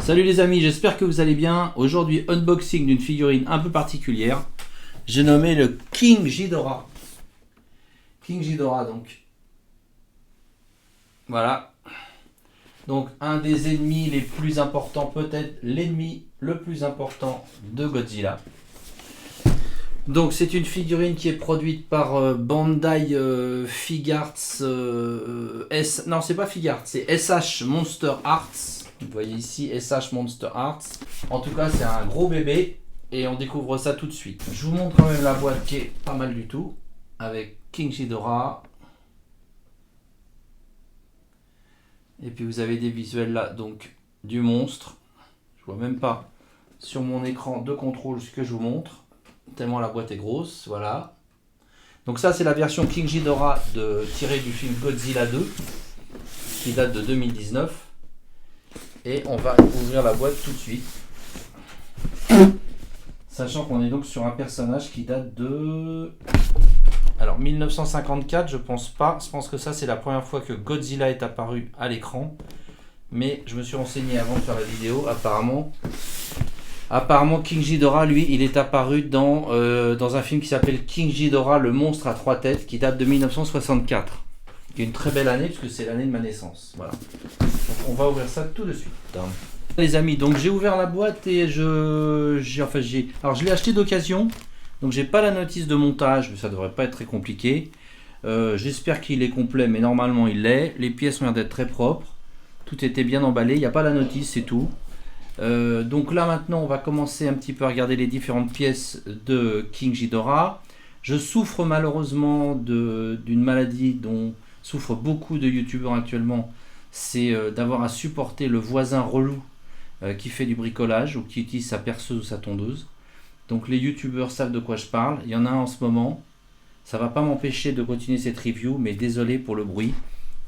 Salut les amis, j'espère que vous allez bien. Aujourd'hui, unboxing d'une figurine un peu particulière. J'ai nommé le King Ghidorah. King Ghidorah donc. Voilà. Donc un des ennemis les plus importants, peut-être l'ennemi le plus important de Godzilla. Donc c'est une figurine qui est produite par Bandai Figuarts. Non, c'est pas Figuarts, c'est SH Monster Arts. Vous voyez ici SH Monster Arts. En tout cas, c'est un gros bébé et on découvre ça tout de suite. Je vous montre quand même la boîte qui est pas mal du tout avec King Ghidorah. Et puis vous avez des visuels là, donc du monstre. Je vois même pas sur mon écran de contrôle ce que je vous montre, tellement la boîte est grosse. Voilà. Donc ça c'est la version King Ghidorah tirée du film Godzilla 2 qui date de 2019. Et on va ouvrir la boîte tout de suite. Sachant qu'on est donc sur un personnage qui date de... Alors 1954, je pense pas. Je pense que ça c'est la première fois que Godzilla est apparu à l'écran. Mais je me suis renseigné avant de faire la vidéo. Apparemment King Ghidorah, lui, il est apparu dans un film qui s'appelle King Ghidorah, le monstre à 3 têtes, qui date de 1964. Qui est une très belle année puisque c'est l'année de ma naissance. Voilà. Donc on va ouvrir ça tout de suite. Les amis, donc j'ai ouvert la boîte et alors je l'ai acheté d'occasion. Donc j'ai pas la notice de montage, mais ça devrait pas être très compliqué. J'espère qu'il est complet, mais normalement il l'est. Les pièces ont l'air d'être très propres. Tout était bien emballé, il n'y a pas la notice, c'est tout. Donc là maintenant on va commencer un petit peu à regarder les différentes pièces de King Ghidorah. Je souffre malheureusement d'une maladie dont souffrent beaucoup de youtubeurs actuellement, c'est d'avoir à supporter le voisin relou qui fait du bricolage ou qui utilise sa perceuse ou sa tondeuse. Donc les youtubeurs savent de quoi je parle, il y en a un en ce moment, ça va pas m'empêcher de continuer cette review, mais désolé pour le bruit,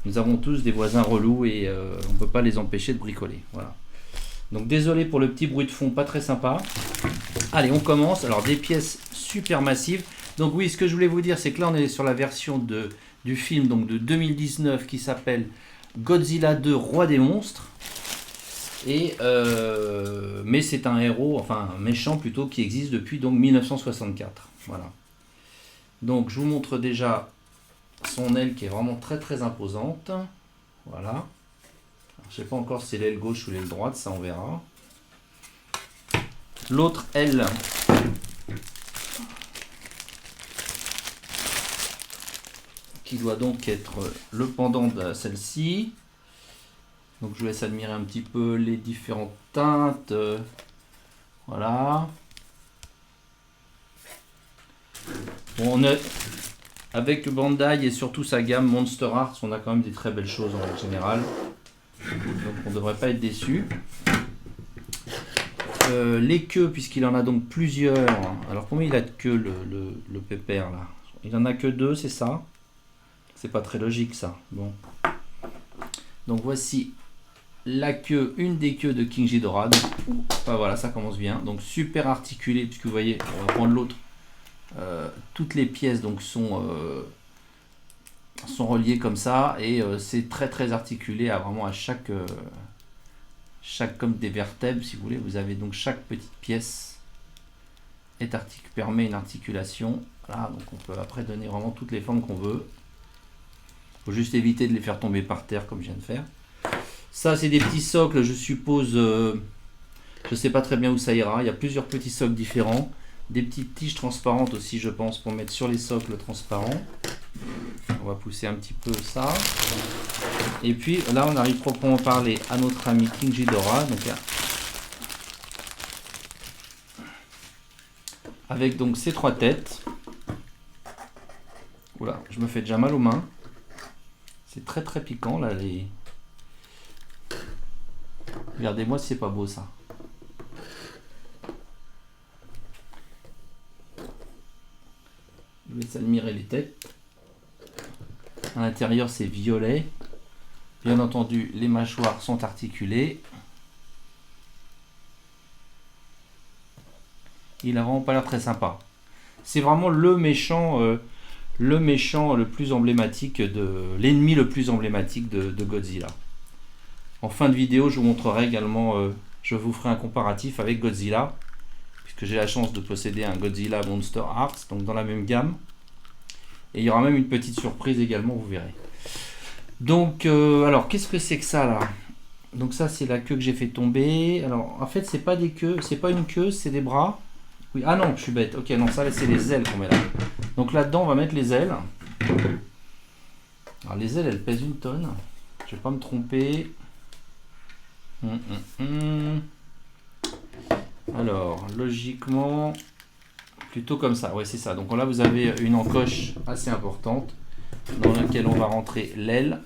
nous avons tous des voisins relous et on ne peut pas les empêcher de bricoler. Voilà. Donc désolé pour le petit bruit de fond, pas très sympa. Allez, on commence. Alors des pièces super massives. Donc oui, ce que je voulais vous dire, c'est que là on est sur la version du film donc de 2019 qui s'appelle Godzilla 2 Roi des monstres. Et mais c'est un héros, enfin un méchant plutôt, qui existe depuis donc 1964. Voilà. Donc je vous montre déjà son aile qui est vraiment très très imposante. Voilà. Alors, je sais pas encore si c'est l'aile gauche ou l'aile droite, ça on verra. L'autre aile, qui doit donc être le pendant de celle-ci. Donc je vous laisse admirer un petit peu les différentes teintes. Voilà. Bon, on est avec Bandai et surtout sa gamme Monster Arts, on a quand même des très belles choses en règle générale. Donc on ne devrait pas être déçu. Les queues, puisqu'il en a donc plusieurs. Alors combien il a de queues le pépère là? Il en a que 2, c'est ça? C'est pas très logique ça. Bon. Donc voici la queue, une des queues de King Ghidorah. Enfin, voilà, ça commence bien. Donc super articulé, puisque vous voyez, on va prendre l'autre. Toutes les pièces donc sont reliées comme ça et c'est très très articulé à vraiment à chaque comme des vertèbres si vous voulez. Vous avez donc chaque petite pièce permet une articulation. Voilà, donc on peut après donner vraiment toutes les formes qu'on veut. Faut juste éviter de les faire tomber par terre comme je viens de faire. Ça c'est des petits socles, je suppose. Je sais pas très bien où ça ira. Il y a plusieurs petits socles différents. Des petites tiges transparentes aussi, je pense, pour mettre sur les socles transparents. On va pousser un petit peu ça. Et puis là, on arrive proprement parler à notre ami King Ghidorah. Donc, avec donc ces 3 têtes. Oula, je me fais déjà mal aux mains. C'est très très piquant là. Regardez-moi si c'est pas beau ça. Je vais admirer les têtes. À l'intérieur c'est violet. Bien entendu les mâchoires sont articulées. Il a vraiment pas l'air très sympa. C'est vraiment le méchant le plus emblématique l'ennemi le plus emblématique de Godzilla. En fin de vidéo je vous montrerai également je vous ferai un comparatif avec Godzilla, puisque j'ai la chance de posséder un Godzilla Monster Hearts, donc dans la même gamme. Et il y aura même une petite surprise également, vous verrez. Donc, alors, qu'est-ce que c'est que ça là? Donc ça, c'est la queue que j'ai fait tomber. Alors, en fait, c'est pas des queues, c'est pas une queue, c'est des bras. Oui, ah non, je suis bête. Ok, non, ça, c'est les ailes qu'on met là. Donc là-dedans, on va mettre les ailes. Alors, les ailes, elles pèsent 1 tonne. Je vais pas me tromper. Alors, logiquement, plutôt comme ça. Ouais, c'est ça. Donc là, vous avez une encoche assez importante dans laquelle on va rentrer l'aile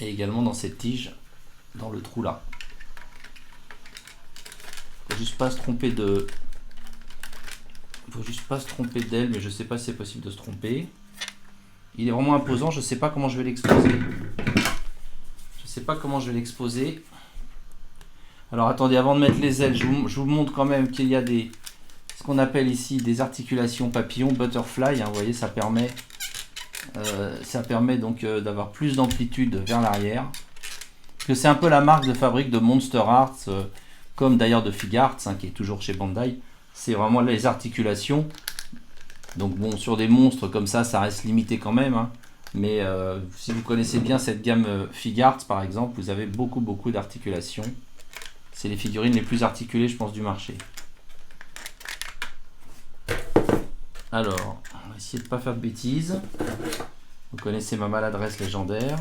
et également dans cette tige, dans le trou là. Faut juste pas se tromper de... Faut juste pas se tromper d'aile, mais je sais pas si c'est possible de se tromper. Il est vraiment imposant. Je sais pas comment je vais l'exposer. Je sais pas comment je vais l'exposer. Alors attendez, avant de mettre les ailes, je vous montre quand même qu'il y a des, ce qu'on appelle ici des articulations papillons, butterfly. Hein, vous voyez, ça permet donc d'avoir plus d'amplitude vers l'arrière. Que c'est un peu la marque de fabrique de Monster Hearts, comme d'ailleurs de Figuarts, hein, qui est toujours chez Bandai. C'est vraiment les articulations. Donc bon, sur des monstres comme ça reste limité quand même. Hein. Mais si vous connaissez bien cette gamme Figuarts par exemple, vous avez beaucoup d'articulations. C'est les figurines les plus articulées, je pense, du marché. Alors, on va essayer de ne pas faire de bêtises. Vous connaissez ma maladresse légendaire.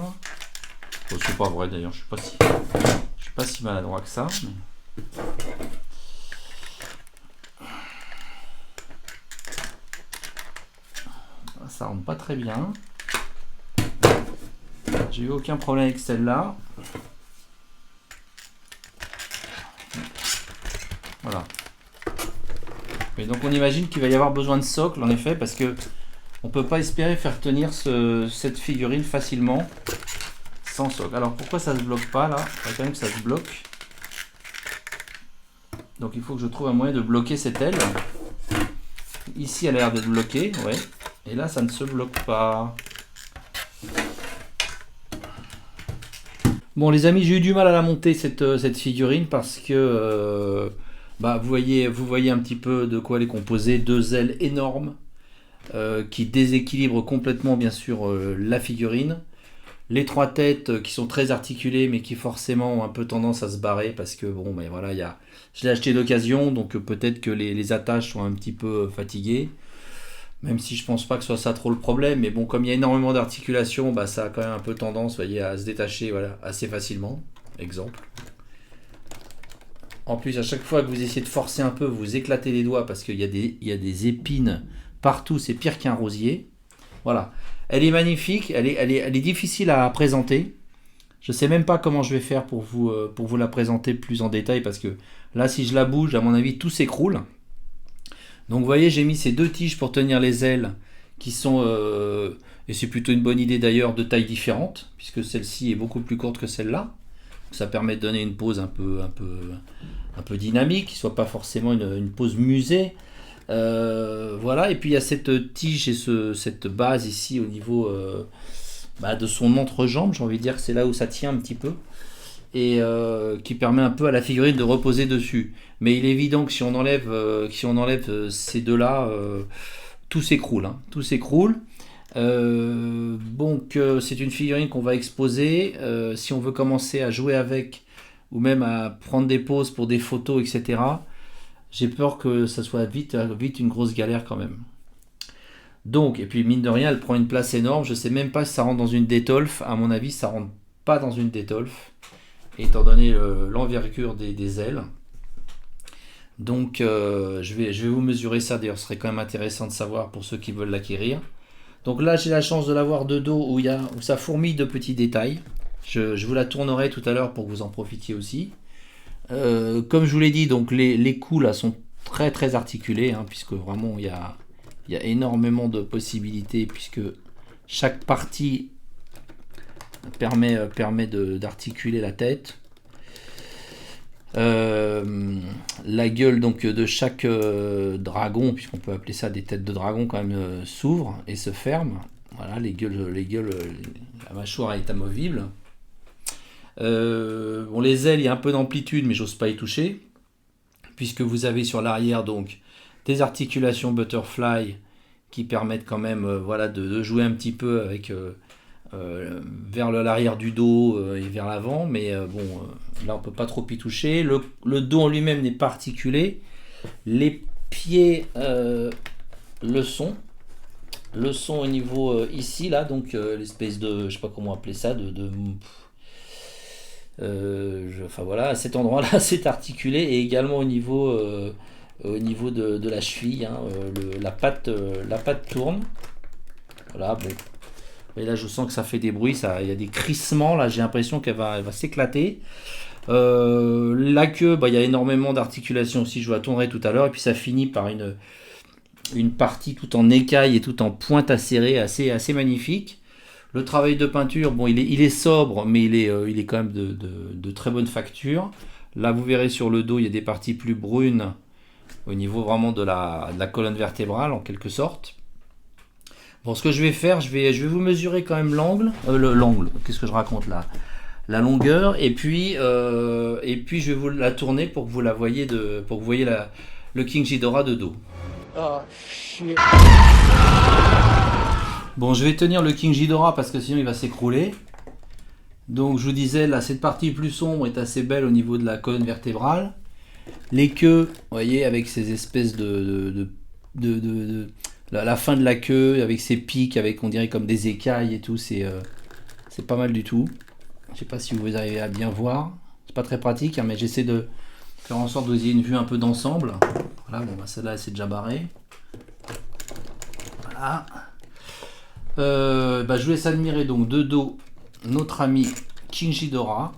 Bon, c'est pas vrai d'ailleurs, je suis pas si maladroit que ça. Mais... ça rentre pas très bien. J'ai eu aucun problème avec celle-là. Voilà. Et donc on imagine qu'il va y avoir besoin de socle en effet, parce que on peut pas espérer faire tenir cette figurine facilement sans socle. Alors pourquoi ça se bloque pas là? Il faut quand même que ça se bloque. Donc il faut que je trouve un moyen de bloquer cette aile. Ici elle a l'air d'être bloquée, ouais. Et là ça ne se bloque pas. Bon les amis, j'ai eu du mal à la monter cette figurine parce que vous voyez un petit peu de quoi elle est composée. 2 ailes énormes qui déséquilibrent complètement bien sûr la figurine. Les 3 têtes qui sont très articulées mais qui forcément ont un peu tendance à se barrer parce que bon mais voilà, je l'ai acheté d'occasion, donc peut-être que les attaches sont un petit peu fatiguées. Même si je pense pas que ce soit ça trop le problème, mais bon, comme il y a énormément d'articulations, ça a quand même un peu tendance, voyez, à se détacher, voilà, assez facilement. Exemple. En plus, à chaque fois que vous essayez de forcer un peu, vous éclatez les doigts parce qu'il y a des épines partout, c'est pire qu'un rosier. Voilà. Elle est magnifique, elle est difficile à présenter. Je sais même pas comment je vais faire pour vous la présenter plus en détail parce que là, si je la bouge, à mon avis, tout s'écroule. Donc vous voyez, j'ai mis ces 2 tiges pour tenir les ailes qui sont, et c'est plutôt une bonne idée d'ailleurs, de taille différente, puisque celle-ci est beaucoup plus courte que celle-là. Ça permet de donner une pose un peu dynamique, qui ne soit pas forcément une pose musée. Voilà, et puis il y a cette tige et cette base ici au niveau de son entrejambe, j'ai envie de dire que c'est là où ça tient un petit peu. Et qui permet un peu à la figurine de reposer dessus. Mais il est évident que si on enlève ces 2-là, tout s'écroule. Hein, tout s'écroule. Donc c'est une figurine qu'on va exposer. Si on veut commencer à jouer avec, ou même à prendre des poses pour des photos, etc., j'ai peur que ça soit vite une grosse galère quand même. Donc, et puis mine de rien, elle prend une place énorme. Je sais même pas si ça rentre dans une Detolf. À mon avis, ça rentre pas dans une Detolf, étant donné l'envergure des ailes. Donc je vais vous mesurer ça, d'ailleurs ce serait quand même intéressant de savoir pour ceux qui veulent l'acquérir. Donc là j'ai la chance de l'avoir de dos où ça fourmille de petits détails. Je vous la tournerai tout à l'heure pour que vous en profitiez aussi. Comme je vous l'ai dit, donc les coups là sont très très articulés, hein, puisque vraiment il y a énormément de possibilités, puisque chaque partie permet d'articuler la tête. La gueule donc de chaque dragon, puisqu'on peut appeler ça des têtes de dragon quand même, s'ouvre et se ferme. Voilà, les gueules, la mâchoire est amovible. Bon, les ailes, il y a un peu d'amplitude, mais j'ose pas y toucher, puisque vous avez sur l'arrière donc des articulations butterfly qui permettent quand même voilà, de jouer un petit peu avec vers l'arrière du dos et vers l'avant, mais bon, là on peut pas trop y toucher. Le dos en lui-même n'est pas articulé. Les pieds le sont. Le son au niveau ici, là, donc l'espèce de, je sais pas comment appeler ça, enfin voilà, à cet endroit-là, c'est articulé et également au niveau de la cheville, hein, la patte tourne. Voilà, bon. Et là, je sens que ça fait des bruits, il y a des crissements, là, j'ai l'impression elle va s'éclater. La queue, bah, il y a énormément d'articulations aussi, je vous la tournerai tout à l'heure, et puis ça finit par une partie tout en écaille et tout en pointe acérée, assez magnifique. Le travail de peinture, bon, il est sobre, mais il est quand même de très bonne facture. Là, vous verrez sur le dos, il y a des parties plus brunes au niveau vraiment de la colonne vertébrale, en quelque sorte. Bon, ce que je vais faire, je vais vous mesurer quand même l'angle. L'angle, qu'est-ce que je raconte là? La longueur, et puis je vais vous la tourner pour que vous la voyez pour que vous voyez le King Ghidorah de dos. Oh, shit. Bon, je vais tenir le King Ghidorah parce que sinon il va s'écrouler. Donc je vous disais, là, cette partie plus sombre est assez belle au niveau de la colonne vertébrale. Les queues, vous voyez, avec ces espèces la fin de la queue, avec ses pics, avec on dirait comme des écailles et tout, c'est pas mal du tout. Je sais pas si vous arrivez à bien voir. C'est pas très pratique, hein, mais j'essaie de faire en sorte que vous ayez une vue un peu d'ensemble. Voilà, bon, bah, celle-là, c'est déjà barré. Voilà. Bah, je vous laisse admirer donc de dos notre ami King Ghidorah.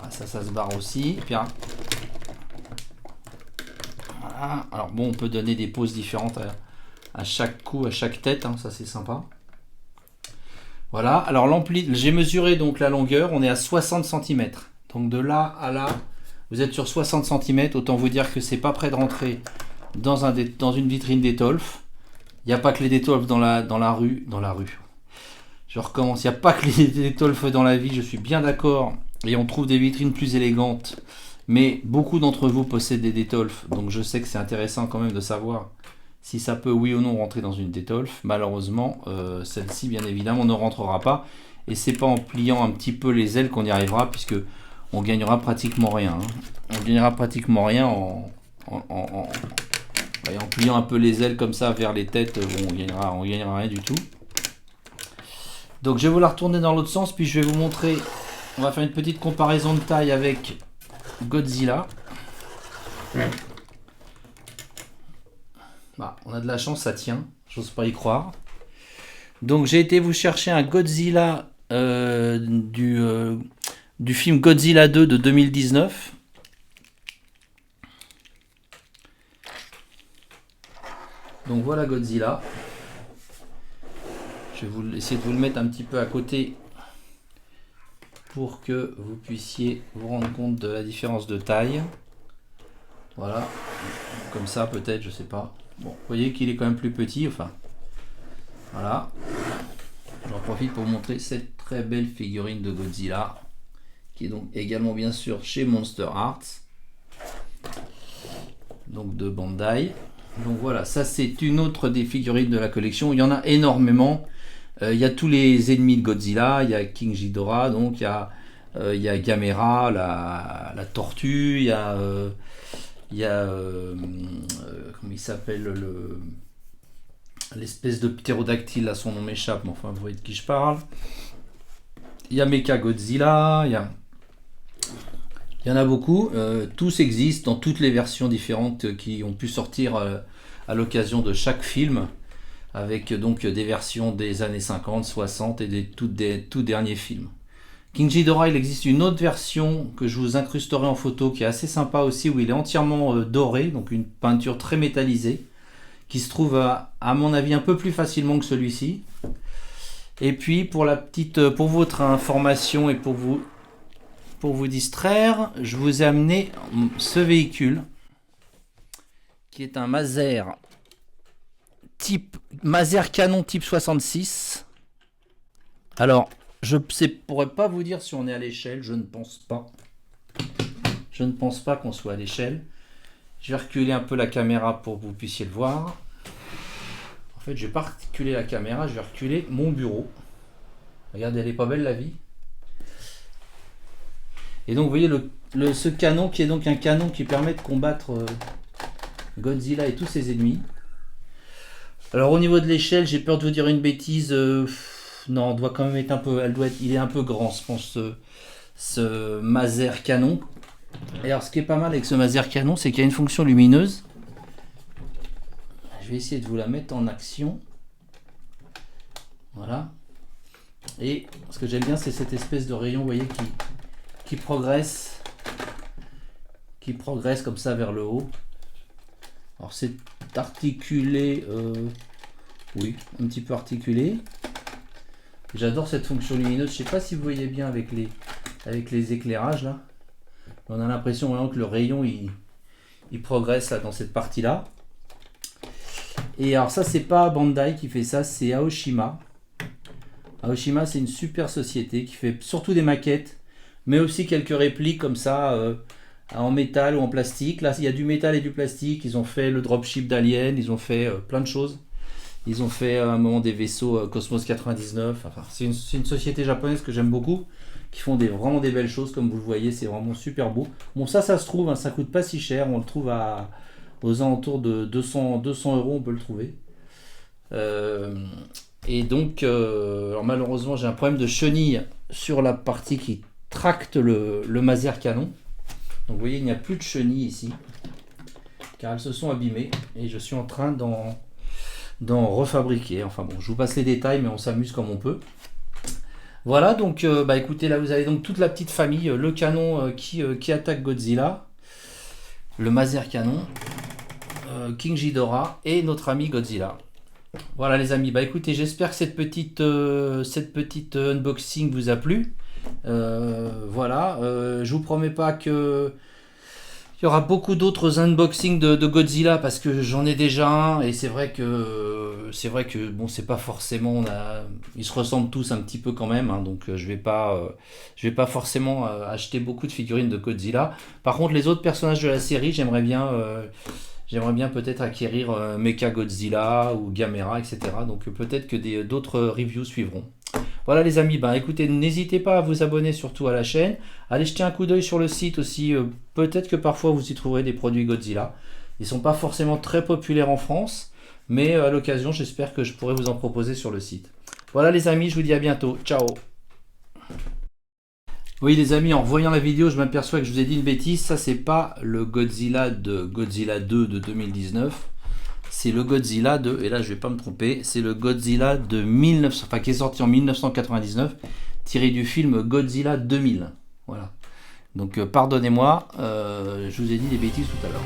Ah, ça se barre aussi. Puis, voilà. Alors bon, on peut donner des poses différentes à chaque coup, à chaque tête, hein, ça c'est sympa. Voilà, alors j'ai mesuré donc la longueur, on est à 60 cm. Donc de là à là, vous êtes sur 60 cm, autant vous dire que c'est pas près de rentrer dans une vitrine d'Étolf. Il n'y a pas que les Détolf dans la rue. Je recommence, il n'y a pas que les Détolf dans la vie, je suis bien d'accord. Et on trouve des vitrines plus élégantes. Mais beaucoup d'entre vous possèdent des Détolf, donc je sais que c'est intéressant quand même de savoir si ça peut oui ou non rentrer dans une Détolf. Malheureusement, celle-ci bien évidemment ne rentrera pas. Et c'est pas en pliant un petit peu les ailes qu'on y arrivera, puisque on gagnera pratiquement rien. Hein. On gagnera pratiquement rien en pliant un peu les ailes comme ça vers les têtes. Bon, on gagnera rien du tout. Donc je vais vous la retourner dans l'autre sens, puis je vais vous montrer. On va faire une petite comparaison de taille avec Godzilla. Bah, on a de la chance, ça tient. J'ose pas y croire. Donc j'ai été vous chercher un Godzilla du film Godzilla 2 de 2019. Donc voilà Godzilla. Je vais essayer de vous le mettre un petit peu à côté pour que vous puissiez vous rendre compte de la différence de taille. Voilà, comme ça peut-être, je sais pas. Bon, vous voyez qu'il est quand même plus petit, enfin. Voilà. J'en profite pour vous montrer cette très belle figurine de Godzilla, qui est donc également bien sûr chez Monster Arts. Donc de Bandai. Donc voilà, ça c'est une autre des figurines de la collection. Il y en a énormément. Il y a tous les ennemis de Godzilla, il y a King Ghidorah, donc il y a Gamera, la tortue, il y a comment il s'appelle, l'espèce de ptérodactyle, là son nom m'échappe, mais enfin vous voyez de qui je parle. Il y a Mecha Godzilla, il y en a beaucoup, tous existent dans toutes les versions différentes qui ont pu sortir à l'occasion de chaque film, avec donc des versions des années 50, 60 et des tout derniers films. King Ghidorah, il existe une autre version que je vous incrusterai en photo qui est assez sympa aussi, où il est entièrement doré, donc une peinture très métallisée, qui se trouve à mon avis un peu plus facilement que celui-ci. Et puis pour votre information et pour vous distraire, je vous ai amené ce véhicule qui est un Maser Canon type 66. Alors, Je ne pourrais pas vous dire si on est à l'échelle, je ne pense pas. Je ne pense pas qu'on soit à l'échelle. Je vais reculer un peu la caméra pour que vous puissiez le voir. En fait, je ne vais pas reculer la caméra, je vais reculer mon bureau. Regardez, elle est pas belle la vie. Et donc, vous voyez ce canon qui est donc un canon qui permet de combattre Godzilla et tous ses ennemis. Alors, au niveau de l'échelle, j'ai peur de vous dire une bêtise. Non, on doit quand même être un peu. Il est un peu grand, je pense, ce Maser canon. Et alors, ce qui est pas mal avec ce Maser canon, c'est qu'il y a une fonction lumineuse. Je vais essayer de vous la mettre en action. Voilà. Et ce que j'aime bien, c'est cette espèce de rayon, vous voyez, qui progresse comme ça vers le haut. Alors c'est articulé, oui, un petit peu articulé. J'adore cette fonction lumineuse. Je sais pas si vous voyez bien avec les éclairages là. On a l'impression vraiment que le rayon il progresse là dans cette partie là. Et alors ça, c'est pas Bandai qui fait ça, c'est Aoshima. Aoshima, c'est une super société qui fait surtout des maquettes, mais aussi quelques répliques comme ça, en métal ou en plastique. Là, il y a du métal et du plastique. Ils ont fait le dropship d'Alien, ils ont fait plein de choses. Ils ont fait à un moment des vaisseaux Cosmos 99. Enfin, c'est une société japonaise que j'aime beaucoup, qui font vraiment des belles choses, comme vous le voyez, c'est vraiment super beau. Bon, ça se trouve, hein, ça coûte pas si cher, on le trouve aux alentours de 200 euros, on peut le trouver. Et donc, alors malheureusement, j'ai un problème de chenille sur la partie qui tracte le Maser canon. Donc vous voyez, il n'y a plus de chenilles ici, car elles se sont abîmées, et je suis en train d'en refabriquer. Enfin bon, je vous passe les détails, mais on s'amuse comme on peut. Voilà, donc écoutez, là vous avez donc toute la petite famille, le canon qui attaque Godzilla, le Maser canon, King Ghidorah et notre ami Godzilla. Voilà les amis, écoutez, j'espère que cette petite unboxing vous a plu. Voilà, je vous promets pas que il y aura beaucoup d'autres unboxings de Godzilla, parce que j'en ai déjà un, et c'est vrai que bon, c'est pas forcément, ils se ressemblent tous un petit peu quand même, hein, donc je vais pas forcément acheter beaucoup de figurines de Godzilla. Par contre, les autres personnages de la série, j'aimerais bien peut-être acquérir Mechagodzilla ou Gamera, etc. Donc peut-être que d'autres reviews suivront. Voilà les amis, écoutez, n'hésitez pas à vous abonner surtout à la chaîne. Allez jeter un coup d'œil sur le site aussi. Peut-être que parfois vous y trouverez des produits Godzilla. Ils ne sont pas forcément très populaires en France, mais à l'occasion, j'espère que je pourrai vous en proposer sur le site. Voilà les amis, je vous dis à bientôt. Ciao. Oui les amis, en revoyant la vidéo, je m'aperçois que je vous ai dit une bêtise. Ça, c'est pas le Godzilla de Godzilla 2 de 2019. C'est le Godzilla de, et là je vais pas me tromper, c'est le Godzilla de 1900, qui est sorti en 1999, tiré du film Godzilla 2000. Voilà. Donc pardonnez-moi, je vous ai dit des bêtises tout à l'heure.